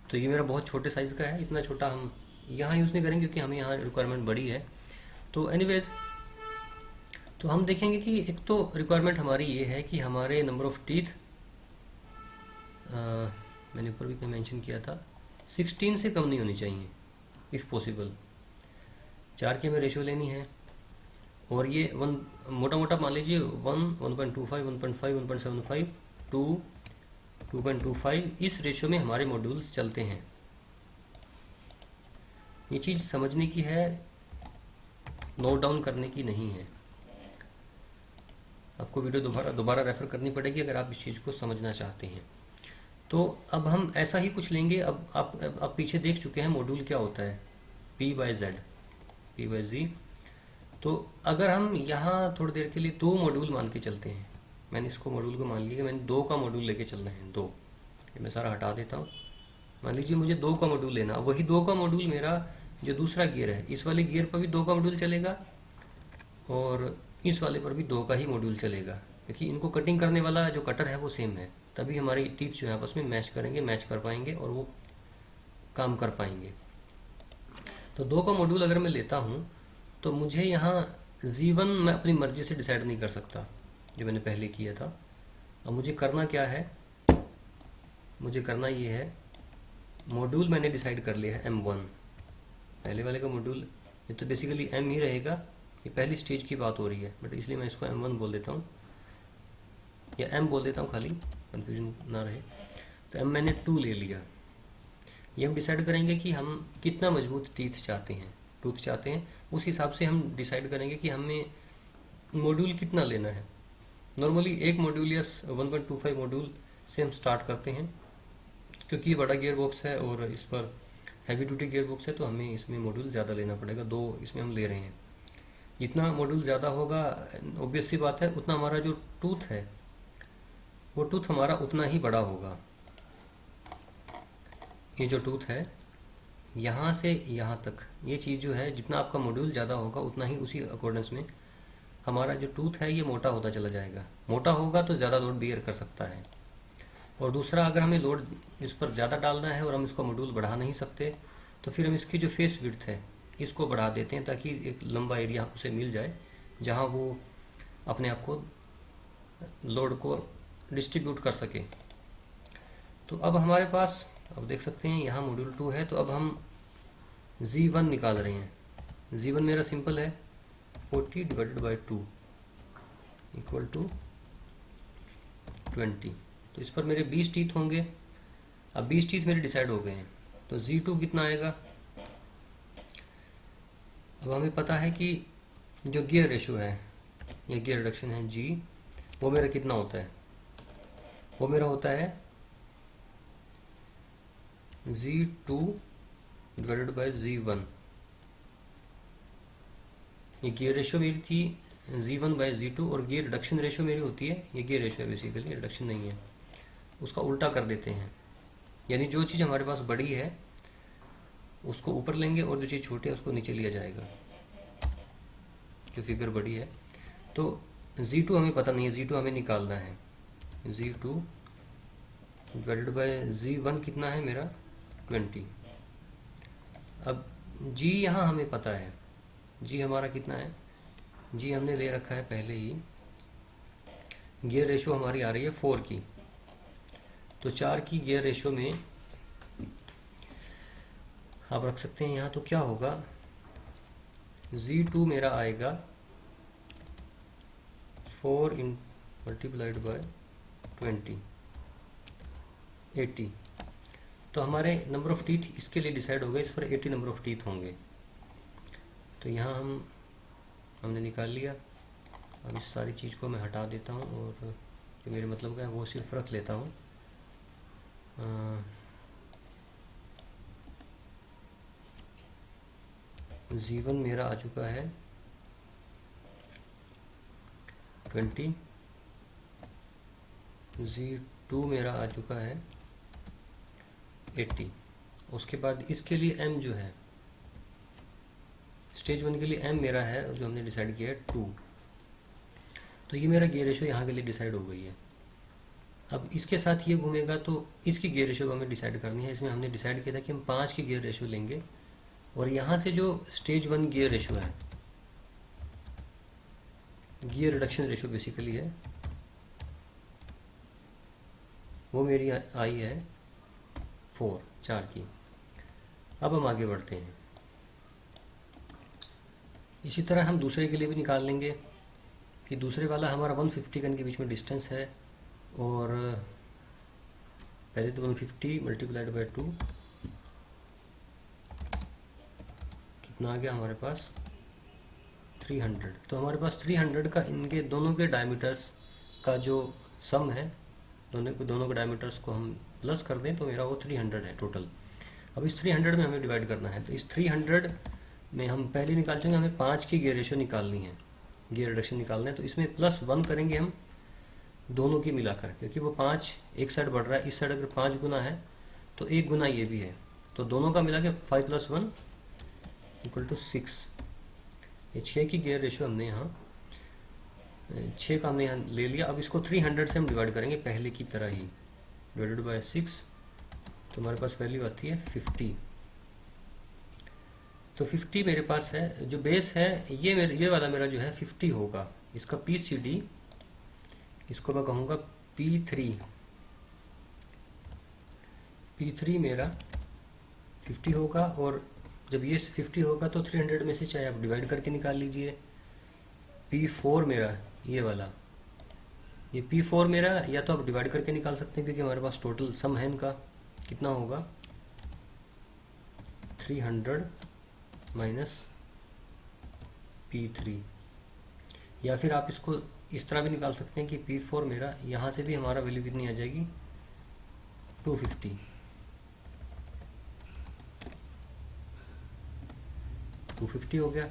A: तो ये मेरा बहुत छोटे साइज़ का है, इतना छोटा हम यहाँ यूज़ नहीं करेंगे क्योंकि हमें यहाँ रिक्वायरमेंट बड़ी है। तो एनीवेज, तो हम देखेंगे कि एक तो रिक्वायरमेंट हमारी ये है कि हमारे नंबर ऑफ टीथ, मैंने ऊपर भी कहीं मेंशन किया था, 16 से कम नहीं होनी चाहिए इफ़ पॉसिबल। 4 की हमें रेशियो लेनी है, और ये वन मोटा मोटा मान लीजिए 1, 1.25, 1.5, 1.75, 2, 2.25, इस रेशियो में हमारे मॉड्यूल्स चलते हैं। ये चीज़ समझने की है, नोट डाउन करने की नहीं है। आपको वीडियो दोबारा रेफ़र करनी पड़ेगी अगर आप इस चीज़ को समझना चाहते हैं। तो अब हम ऐसा ही कुछ लेंगे। अब आप पीछे देख चुके हैं मॉड्यूल क्या होता है, P/Z, P/Z। तो अगर हम यहाँ थोड़ी देर के लिए 2 मॉड्यूल मान के चलते हैं, मैंने इसको मॉड्यूल को मान लिया कि मैंने 2 का मॉड्यूल लेके चलना है, 2, ये मैं सारा हटा देता हूँ। मान लीजिए मुझे 2 का मॉड्यूल लेना, वही 2 का मॉड्यूल मेरा जो दूसरा गियर है, इस वाले गियर पर भी 2 का मॉड्यूल चलेगा, और इस वाले पर भी 2 का ही मॉड्यूल चलेगा, क्योंकि इनको कटिंग करने वाला जो कटर है वो सेम है। तभी हमारी टीथ जो है आपस में मैच करेंगे, मैच कर पाएंगे, और वो काम कर पाएंगे। तो 2 का मॉड्यूल अगर मैं लेता हूँ, तो मुझे यहाँ Z1 मैं अपनी मर्जी से डिसाइड नहीं कर सकता, जो मैंने पहले किया था। अब मुझे करना क्या है, मुझे करना ये है, मॉड्यूल मैंने डिसाइड कर लिया है M1, पहले वाले का मॉड्यूल, ये तो बेसिकली M ही रहेगा, ये पहली स्टेज की बात हो रही है, बट इसलिए मैं इसको M1 बोल देता हूँ, या M बोल देता हूँ, खाली कन्फ्यूजन ना रहे। तो M मैंने 2 ले लिया। ये हम डिसाइड करेंगे कि हम कितना मजबूत टीथ चाहते हैं, टूथ चाहते हैं, उस हिसाब से हम डिसाइड करेंगे कि हमें मॉड्यूल कितना लेना है। नॉर्मली एक मॉड्यूल या 1.25 मॉड्यूल से हम स्टार्ट करते हैं, क्योंकि ये बड़ा गियर बॉक्स है और इस पर हैवी ड्यूटी गियर बॉक्स है, तो हमें इसमें मॉड्यूल ज़्यादा लेना पड़ेगा। 2 इसमें हम ले रहे हैं। जितना मॉड्यूल ज़्यादा होगा, ऑब्वियस सी बात है, उतना हमारा जो टूथ है वो टूथ हमारा उतना ही बड़ा होगा। ये जो टूथ है यहाँ से यहाँ तक, ये चीज़ जो है, जितना आपका मॉड्यूल ज़्यादा होगा उतना ही उसी अकॉर्डेंस में हमारा जो टूथ है ये मोटा होता चला जाएगा। मोटा होगा तो ज़्यादा लोड बियर कर सकता है। और दूसरा, अगर हमें लोड इस पर ज़्यादा डालना है और हम इसका मॉड्यूल बढ़ा नहीं सकते, तो फिर हम इसकी जो फेस विड्थ है इसको बढ़ा देते हैं, ताकि एक लंबा एरिया उसे मिल जाए जहाँ वो अपने आप को लोड को डिस्ट्रीब्यूट कर सके। तो अब हमारे पास, अब देख सकते हैं यहाँ मॉड्यूल 2 है, तो अब हम Z1 निकाल रहे हैं। Z1 मेरा सिंपल है, 40 डिवाइडेड बाई 2 इक्वल टू 20। तो इस पर मेरे 20 टीथ होंगे। अब 20 टीथ मेरे डिसाइड हो गए हैं, तो Z2 कितना आएगा। अब हमें पता है कि जो गियर रेशो है या गियर रिडक्शन है G, वो मेरा कितना होता है, वो मेरा होता है Z2 डिवाइडेड बाई Z1। ये गियर रेशो मेरी थी Z1/Z2 और गियर रिडक्शन रेशो मेरी होती है, ये गियर रेशो है बेसिकली, रिडक्शन नहीं है, उसका उल्टा कर देते हैं। यानी जो चीज़ हमारे पास बड़ी है उसको ऊपर लेंगे और जो चीज़ छोटी है उसको नीचे लिया जाएगा, जो फिगर बड़ी है। तो Z2 हमें पता नहीं है, Z2 हमें निकालना है। Z2 डिवाइडेड बाय Z1 कितना है मेरा 20। अब G यहाँ हमें पता है, G हमारा कितना है, G हमने ले रखा है पहले ही। गियर रेशो हमारी आ रही है 4 की, तो 4 की गियर रेशो में आप रख सकते हैं यहाँ। तो क्या होगा, Z2 मेरा आएगा 4 इन मल्टीप्लाइड बाय 20, 80। तो हमारे नंबर ऑफ टीथ इसके लिए डिसाइड होगा, इस पर 80 नंबर ऑफ टीथ होंगे। तो यहाँ हमने निकाल लिया। अब इस सारी चीज़ को मैं हटा देता हूँ और जो मेरे मतलब का है वो सिर्फ रख लेता हूँ। Z1 मेरा आ चुका है 20, Z2 मेरा आ चुका है 80। उसके बाद इसके लिए M जो है, स्टेज 1 के लिए M मेरा है जो हमने डिसाइड किया है 2। तो ये मेरा गियर रेशो यहाँ के लिए डिसाइड हो गई है। अब इसके साथ ये घूमेगा तो इसकी गियर रेशो हमें डिसाइड करनी है। इसमें हमने डिसाइड किया था कि हम 5 की गियर रेशो लेंगे और यहाँ से जो स्टेज 1 गियर रेशो है, गियर रिडक्शन रेशो बेसिकली है, वो मेरी आई है 4 की। अब हम आगे बढ़ते हैं। इसी तरह हम दूसरे के लिए भी निकाल लेंगे कि दूसरे वाला हमारा 150 का इनके बीच में डिस्टेंस है, और पहले तो 150 मल्टीप्लाइड बाय 2 कितना आ गया हमारे पास 300। तो हमारे पास 300 का इनके दोनों के डायमीटर्स का जो सम है, दोनों के डायमीटर्स को हम प्लस कर दें तो मेरा वो 300 है टोटल। अब इस 300 में हमें डिवाइड करना है। तो इस 300 में हम पहले निकाल चुके, हमें 5 की गियर रेशो निकालनी है, गियर रिडक्शन निकालना है। तो इसमें +1 करेंगे हम दोनों की मिलाकर, क्योंकि वो 5 एक साइड बढ़ रहा है, इस साइड अगर 5 गुना है तो 1 गुना ये भी है, तो दोनों का मिला के 5 + 1 = 6। ये 6 की गियर रेशो हमने यहाँ 6 का हमने यहाँ ले लिया। अब इसको 300 से हम डिवाइड करेंगे पहले की तरह ही, डिवाइडेड बाय 6, तो हमारे पास वैल्यू आती है 50। तो 50 मेरे पास है, जो बेस है ये वाला मेरा जो है 50 होगा। इसका PCD, इसको मैं कहूँगा P3 मेरा 50 होगा। और जब ये 50 होगा तो 300 में से चाहे आप डिवाइड करके निकाल लीजिए। P4 मेरा ये वाला, ये P4 मेरा या तो आप डिवाइड करके निकाल सकते हैं, क्योंकि हमारे पास टोटल सम है इनका, कितना होगा 300 माइनस P3। या फिर आप इसको इस तरह भी निकाल सकते हैं कि P4 मेरा, यहाँ से भी हमारा वैल्यू कितनी आ जाएगी 250। 250 हो गया।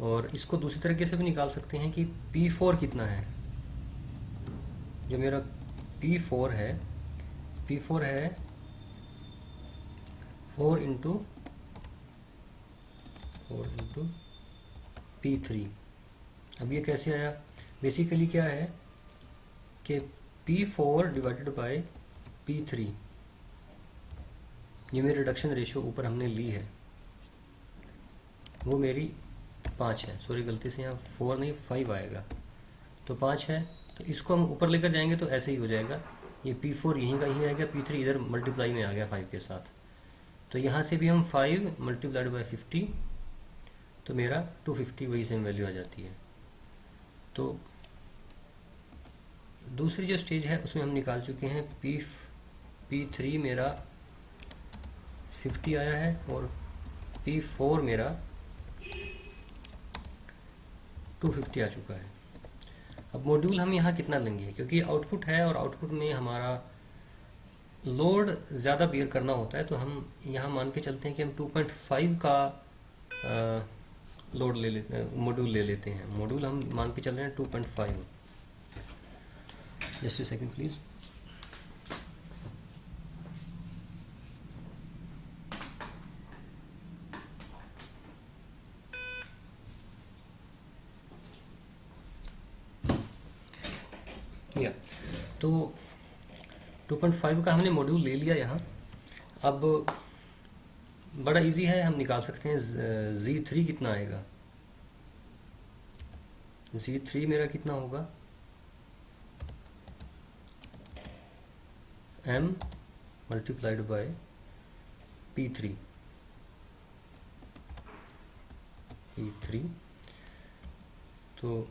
A: और इसको दूसरी तरीके से भी निकाल सकते हैं कि P4 कितना है। जो मेरा P4 है 4 इंटू P3। अब ये कैसे आया, बेसिकली क्या है कि P4 डिवाइडेड बाय P3, ये मेरी रिडक्शन रेशियो ऊपर हमने ली है, वो मेरी 5 है। सॉरी गलती से यहाँ 4 नहीं 5 आएगा, तो 5 है। तो इसको हम ऊपर लेकर जाएंगे तो ऐसे ही हो जाएगा, ये P4 यहीं का यहीं आएगा, P3 इधर मल्टीप्लाई में आ गया 5 के साथ। तो यहाँ से भी हम 5 मल्टीप्लाइड बाय 50, तो मेरा 250 वही सेम वैल्यू आ जाती है। तो दूसरी जो स्टेज है उसमें हम निकाल चुके हैं। P3 मेरा 50 आया है और P4 मेरा 250 आ चुका है। अब मॉड्यूल हम यहाँ कितना लेंगे, क्योंकि आउटपुट है और आउटपुट में हमारा लोड ज़्यादा बेयर करना होता है, तो हम यहाँ मान के चलते हैं कि हम 2.5 का लोड ले लेते हैं, मॉड्यूल ले लेते हैं। मॉड्यूल हम मान के चल रहे हैं 2.5। Just a second please. या तो 2.5 का हमने मॉड्यूल ले लिया यहाँ। अब बड़ा इजी है, हम निकाल सकते हैं Z3 कितना आएगा। Z3 मेरा कितना होगा, M मल्टीप्लाइड बाय P3। तो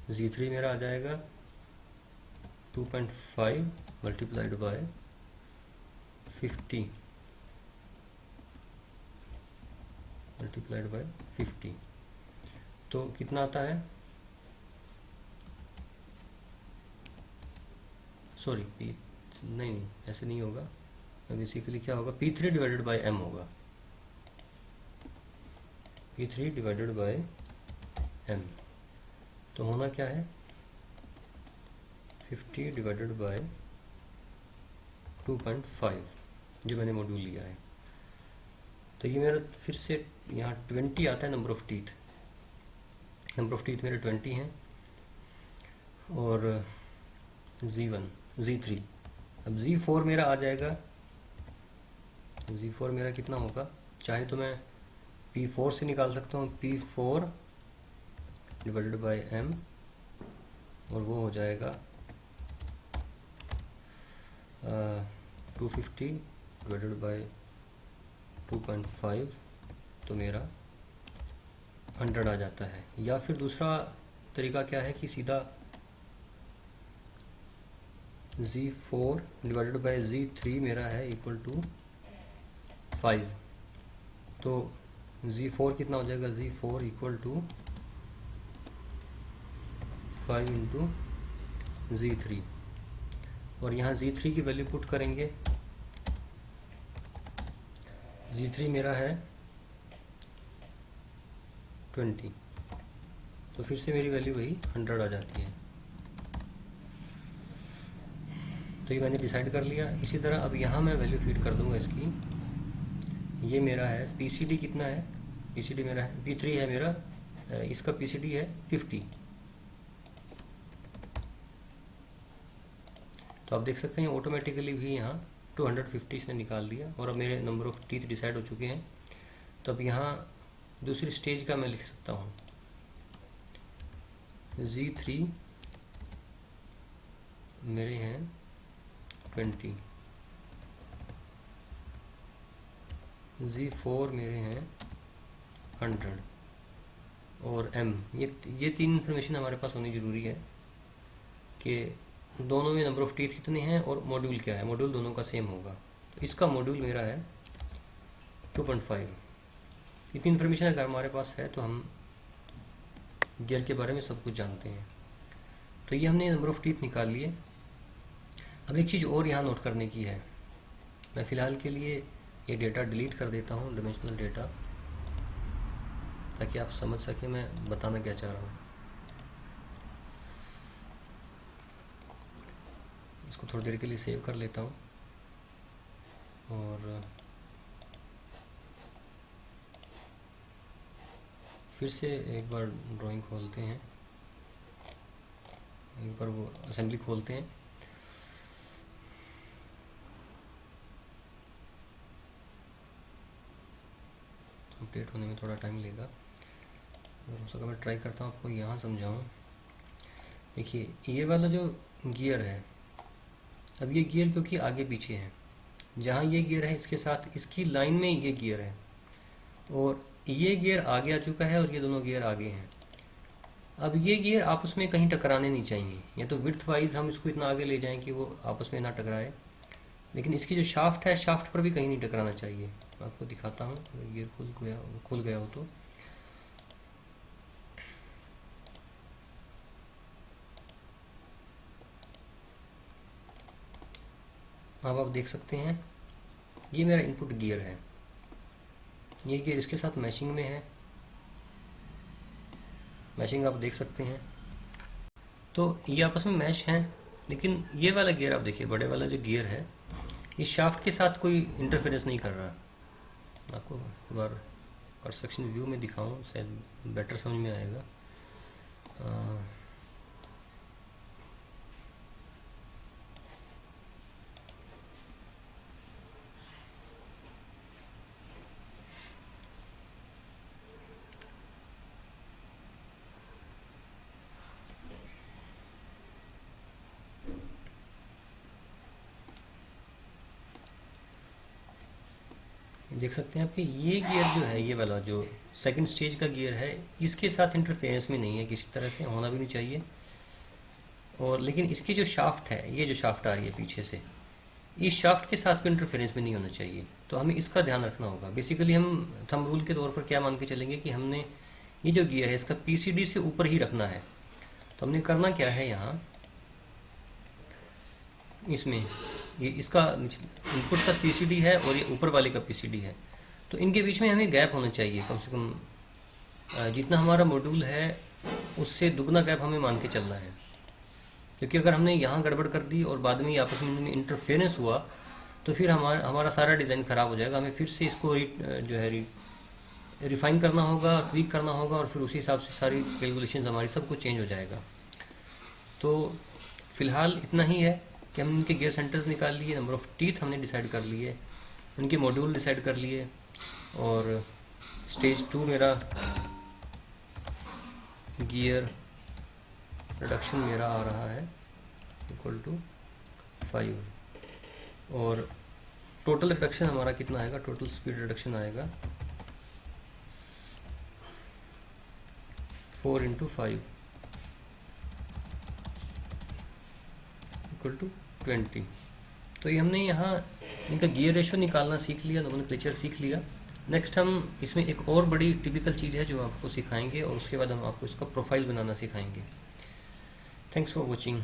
A: Z3 मेरा आ जाएगा 2.5 मल्टीप्लाइड बाय 50 मल्टीप्लाइड बाय 50। तो कितना आता है, सॉरी नहीं ऐसे नहीं होगा, बेसिकली क्या होगा, P3 डिवाइडेड बाय M होगा, P3 डिवाइडेड बाय M। तो होना क्या है, 50 डिवाइडेड बाय 2.5 जो मैंने मॉड्यूल लिया है। तो ये मेरा फिर से यहाँ 20 आता है number of teeth. Number of teeth मेरे 20 हैं। और Z3 अब Z4 मेरा आ जाएगा। Z4 मेरा कितना होगा, चाहे तो मैं P4 से निकाल सकता हूँ, P4 डिवाइडेड बाय M, और वो हो जाएगा 250 डिवाइडेड बाय 2.5, तो मेरा 100 आ जाता है। या फिर दूसरा तरीका क्या है कि सीधा Z4 डिवाइडेड बाय Z3 मेरा है इक्वल टू 5। तो Z4 कितना हो जाएगा, Z4 equal to 5 into Z3, और यहाँ Z3 की वैल्यू पुट करेंगे। Z3 मेरा है 20, तो फिर से मेरी वैल्यू वही 100 आ जाती है। तो ये मैंने डिसाइड कर लिया। इसी तरह अब यहाँ मैं वैल्यू फीड कर दूंगा इसकी। ये मेरा है PCD कितना है, PCD मेरा है P3 है मेरा, इसका PCD है 50। तो आप देख सकते हैं ऑटोमेटिकली भी यहाँ 250 इसने निकाल दिया, और अब मेरे नंबर ऑफ टीथ डिसाइड हो चुके हैं। तो अब यहाँ दूसरी स्टेज का मैं लिख सकता हूँ, Z3 मेरे हैं 20, Z4 मेरे हैं 100, और M। ये तीन इन्फॉर्मेशन हमारे पास होनी ज़रूरी है कि दोनों में नंबर ऑफ टीथ कितने हैं और मॉड्यूल क्या है। मॉड्यूल दोनों का सेम होगा। तो इसका मॉड्यूल मेरा है 2.5। इतनी इन्फॉर्मेशन अगर हमारे पास है तो हम गियर के बारे में सब कुछ जानते हैं। तो ये हमने नंबर ऑफ टीथ निकाल लिए। अब एक चीज़ और यहाँ नोट करने की है। मैं फ़िलहाल के लिए ये डेटा डिलीट कर देता हूँ, डायमेंशनल डेटा, ताकि आप समझ सकें मैं बताना क्या चाह रहा हूँ। इसको थोड़ी देर के लिए सेव कर लेता हूँ, और फिर से एक बार ड्राइंग खोलते हैं, एक बार वो असेंबली खोलते हैं। अपडेट होने में थोड़ा टाइम लेगा, और हो सका मैं ट्राई करता हूँ आपको यहाँ समझाऊँ। देखिए ये वाला जो गियर है, अब ये गियर क्योंकि आगे पीछे है, जहाँ ये गियर है इसके साथ इसकी लाइन में ये गियर है, और ये गियर आगे आ चुका है और ये दोनों गियर आगे हैं। अब ये गियर आपस में कहीं टकराने नहीं चाहिए, या तो विड्थ वाइज हम इसको इतना आगे ले जाएं कि वो आपस में ना टकराए, लेकिन इसकी जो शाफ्ट है शाफ्ट पर भी कहीं नहीं टकराना चाहिए। मैं आपको दिखाता हूँ, गियर खुल गया हो तो। अब आप देख सकते हैं ये मेरा इनपुट गियर है, ये गियर इसके साथ मैशिंग में है, मैशिंग आप देख सकते हैं। तो ये आपस में मैश हैं, लेकिन ये वाला गियर आप देखिए, बड़े वाला जो गियर है ये शाफ्ट के साथ कोई इंटरफेरेंस नहीं कर रहा। आपको एक बार और सेक्शन व्यू में दिखाऊं, शायद बेटर समझ में आएगा। देख सकते हैं आप कि ये गियर जो है, ये वाला जो सेकंड स्टेज का गियर है, इसके साथ इंटरफेरेंस में नहीं है, किसी तरह से होना भी नहीं चाहिए। और लेकिन इसकी जो शाफ्ट है, ये जो शाफ्ट आ रही है पीछे से, इस शाफ्ट के साथ भी इंटरफेरेंस में नहीं होना चाहिए। तो हमें इसका ध्यान रखना होगा। बेसिकली हम थंब रूल के तौर पर क्या मान के चलेंगे कि हमने ये जो गियर है इसका पीसीडी से ऊपर ही रखना है। तो हमने करना क्या है, यहाँ इसमें ये इसका इनपुट का पीसीडी है और ये ऊपर वाले का पीसीडी है, तो इनके बीच में हमें गैप होना चाहिए कम से कम। जितना हमारा मॉड्यूल है उससे दुगना गैप हमें मान के चलना है, क्योंकि अगर हमने यहाँ गड़बड़ कर दी और बाद में आपस में इंटरफेरेंस हुआ तो फिर हमारा सारा डिज़ाइन ख़राब हो जाएगा। हमें फिर से इसको जो है रिफाइन करना होगा, ट्वीक करना होगा, और फिर उसी हिसाब से सारी कैलकुलेशन हमारी सब कुछ चेंज हो जाएगा। तो फ़िलहाल इतना ही है कि हमने इनके गियर सेंटर्स निकाल लिए, नंबर ऑफ़ टीथ हमने डिसाइड कर लिए, उनके मॉड्यूल डिसाइड कर लिए, और स्टेज 2 मेरा गियर रिडक्शन मेरा आ रहा है इक्वल टू 5, और टोटल रिडक्शन हमारा कितना आएगा, टोटल स्पीड रिडक्शन आएगा 4 × 5 इक्वल टू 20। तो ये हमने यहाँ इनका गियर रेशो निकालना सीख लिया, नोमेनक्लेचर सीख लिया। नेक्स्ट हम इसमें एक और बड़ी टिपिकल चीज़ है जो आपको सिखाएंगे, और उसके बाद हम आपको इसका प्रोफाइल बनाना सिखाएंगे। Thanks for watching.